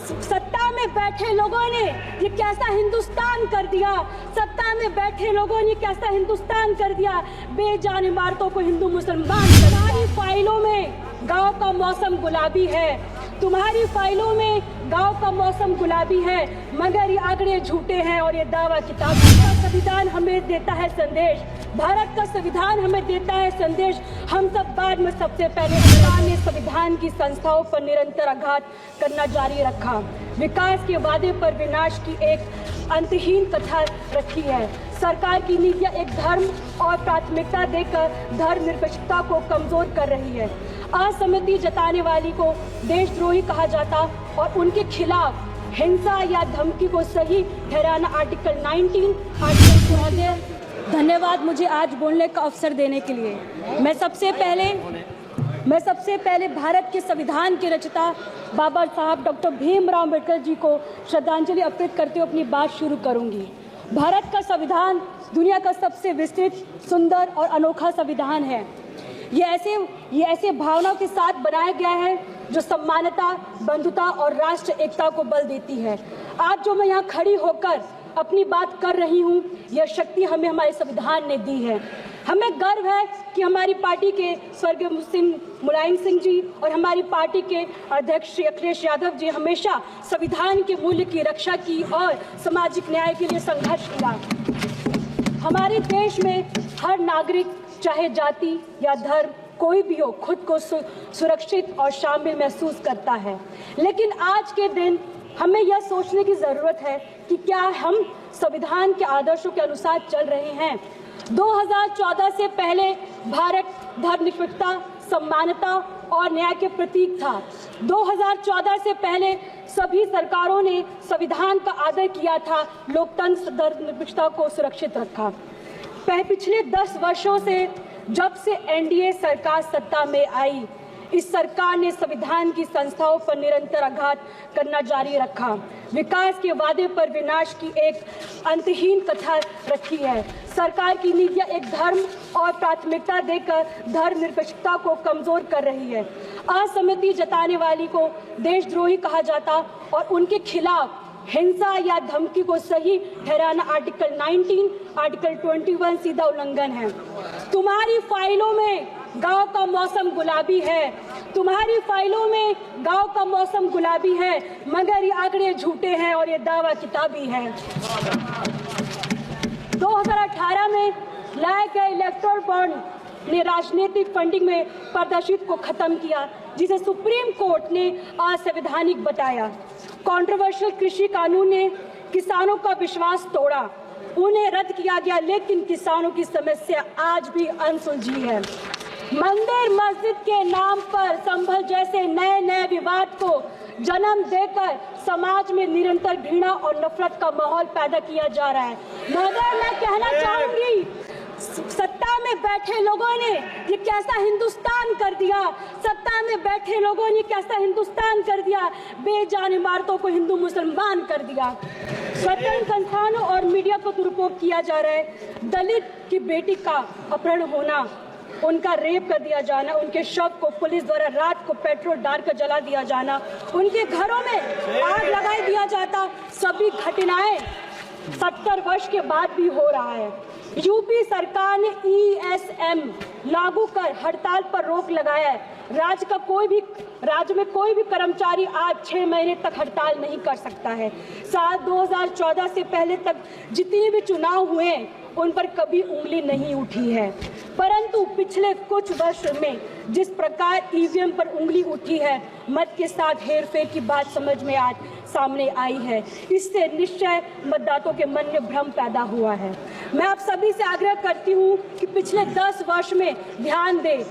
सत्ता में बैठे लोगों ने ये कैसा हिंदुस्तान कर दिया, सत्ता में बैठे लोगों ने कैसा हिंदुस्तान कर दिया, बेजान इमारतों को हिंदू मुसलमान। तुम्हारी फाइलों में गांव का मौसम गुलाबी है, तुम्हारी फाइलों में गांव का मौसम गुलाबी है, मगर ये आंकड़े झूठे हैं और ये दावा किताबी का संविधान हमें देता है संदेश, भारत का संविधान हमें देता है संदेश। हम सब बाद में सबसे पहले सरकार ने संविधान की संस्थाओं पर निरंतर आघात करना जारी रखा, विकास के वादे पर विनाश की एक अंतहीन कथा रखी है। सरकार की नीतियां एक धर्म और प्राथमिकता देकर धर्मनिरपेक्षता को कमजोर कर रही है। असहमति जताने वाली को देशद्रोही कहा जाता और उनके खिलाफ हिंसा या धमकी को सही ठहराना आर्टिकल 19 धन्यवाद मुझे आज बोलने का अवसर देने के लिए। मैं सबसे पहले भारत के संविधान के रचयिता बाबा साहब डॉक्टर भीमराव अम्बेडकर जी को श्रद्धांजलि अर्पित करते हुए अपनी बात शुरू करूंगी। भारत का संविधान दुनिया का सबसे विस्तृत, सुंदर और अनोखा संविधान है। ये ऐसे भावनाओं के साथ बनाया गया है जो समानता, बंधुता और राष्ट्र एकता को बल देती है। आज जो मैं यहाँ खड़ी होकर अपनी बात कर रही हूँ, यह शक्ति हमें हमारे संविधान ने दी है। हमें गर्व है कि हमारी पार्टी के स्वर्गीय मुलायम सिंह जी और हमारी पार्टी के अध्यक्ष श्री अखिलेश यादव जी हमेशा संविधान के मूल्य की रक्षा की और सामाजिक न्याय के लिए संघर्ष किया। हमारे देश में हर नागरिक, चाहे जाति या धर्म कोई भी हो, खुद को सुरक्षित और शामिल महसूस करता है। लेकिन आज के दिन हमें यह सोचने की ज़रूरत है कि क्या हम संविधान के आदर्शों के अनुसार चल रहे हैं। 2014 से पहले भारत धर्मनिरपेक्षता, समानता और न्याय के प्रतीक था। 2014 से पहले सभी सरकारों ने संविधान का आदर किया था, लोकतंत्र, धर्मनिरपेक्षता को सुरक्षित रखा। पिछले 10 वर्षों से जब से एनडीए सरकार सत्ता में आई, इस सरकार ने संविधान की संस्थाओं पर निरंतर आघात करना जारी रखा, विकास के वादे पर विनाश की एक अंतहीन कथा रखी है। सरकार की नीतियां एक धर्म और प्राथमिकता देकर धर्मनिरपेक्षता को कमजोर कर रही है। असहमति जताने वाली को देशद्रोही कहा जाता और उनके खिलाफ हिंसा या धमकी को सही ठहराना आर्टिकल 19, आर्टिकल 21 सीधा उल्लंघन है। तुम्हारी फाइलों में गांव का मौसम गुलाबी है, तुम्हारी फाइलों में गांव का मौसम गुलाबी है, मगर ये आंकड़े झूठे हैं और ये दावा किताबी है। 2018 में लाए गए इलेक्टोरल बॉन्ड ने राजनीतिक फंडिंग में पारदर्शिता को खत्म किया, जिसे सुप्रीम कोर्ट ने असंवैधानिक बताया। कंट्रोवर्शियल कृषि कानून ने किसानों का विश्वास तोड़ा, उन्हें रद्द किया गया, लेकिन किसानों की समस्या आज भी अनसुलझी है। मंदिर मस्जिद के नाम पर संभल जैसे नए विवाद को जन्म देकर समाज में निरंतर घृणा और नफरत का माहौल पैदा किया जा रहा है। मगर मैं कहना चाहूंगी, सत्ता में बैठे लोगों ने ये कैसा हिंदुस्तान कर दिया, सत्ता में बैठे लोगों ने कैसा हिंदुस्तान कर दिया, बेजान इमारतों को हिंदू मुसलमान कर दिया। स्वतंत्र संस्थानों और मीडिया को दुरुपयोग किया जा रहा है। दलित की बेटी का अपहरण होना, उनका रेप कर दिया जाना, उनके शव को पुलिस द्वारा रात को पेट्रोल डालकर जला दिया जाना, उनके घरों में आग लगा दिया जाता, सभी घटनाएं 70 वर्ष के बाद भी हो रहा है। यूपी सरकार ने ESM लागू कर हड़ताल पर रोक लगाया है। राज्य में कोई भी कर्मचारी आज 6 महीने तक हड़ताल नहीं कर सकता है। साल 2014 से पहले तक जितने भी चुनाव हुए उन पर कभी उंगली नहीं उठी है, परंतु पिछले कुछ वर्ष में जिस प्रकार EVM पर उंगली उठी है, मत के साथ हेरफेर की बात समझ में आज सामने आई है। इससे निश्चय मतदाताओं के मन में भ्रम पैदा हुआ है। मैं आप सभी से आग्रह करती हूँ कि पिछले 10 वर्ष में ध्यान दें।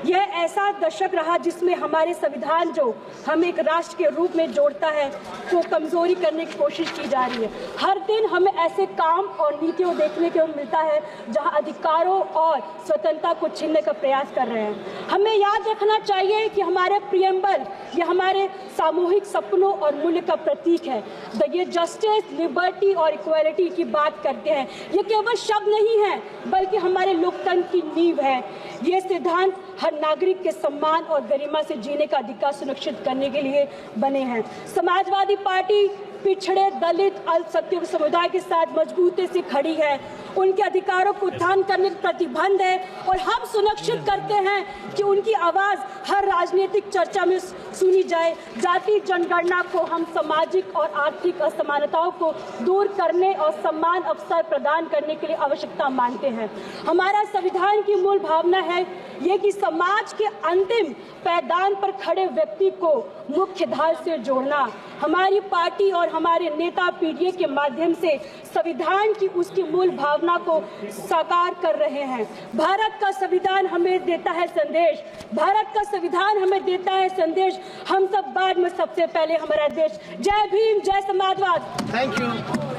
यह ऐसा दशक रहा जिसमें हमारे संविधान जो हमें एक राष्ट्र के रूप में जोड़ता है, को कमजोरी करने की कोशिश की जा रही है। हर दिन हमें ऐसे काम और नीतियों देखने को मिलता है जहां अधिकारों और स्वतंत्रता को छीनने का प्रयास कर रहे हैं। हमें याद रखना चाहिए कि हमारे प्रियम्बल ये हमारे सामूहिक सपनों और मूल्य का प्रतीक है। ये जस्टिस, लिबर्टी और इक्वालिटी की बात करते हैं। ये केवल शब्द नहीं है, बल्कि हमारे लोकतंत्र की नींव है। ये सिद्धांत हर नागरिक के सम्मान और गरिमा से जीने का अधिकार सुनिश्चित करने के लिए बने हैं। समाजवादी पार्टी पिछड़े, दलित, अल्पसंख्यक समुदाय के साथ मजबूती से खड़ी है। उनके अधिकारों को उत्थान करने का प्रतिबंध है और हम सुनिश्चित करते हैं कि उनकी आवाज़ हर राजनीतिक चर्चा में सुनी जाए। जाति जनगणना को हम सामाजिक और आर्थिक असमानताओं को दूर करने और समान अवसर प्रदान करने के लिए आवश्यकता मानते हैं। हमारा संविधान की मूल भावना है ये कि समाज के अंतिम पायदान पर खड़े व्यक्ति को मुख्य धारा से जोड़ना। हमारी पार्टी और हमारे नेता पीडीए के माध्यम से संविधान की उसकी मूल भावना को साकार कर रहे हैं। भारत का संविधान हमें देता है संदेश, भारत का संविधान हमें देता है संदेश, हम सब बाद में सबसे पहले हमारा देश। जय भीम, जय समाजवाद। Thank you.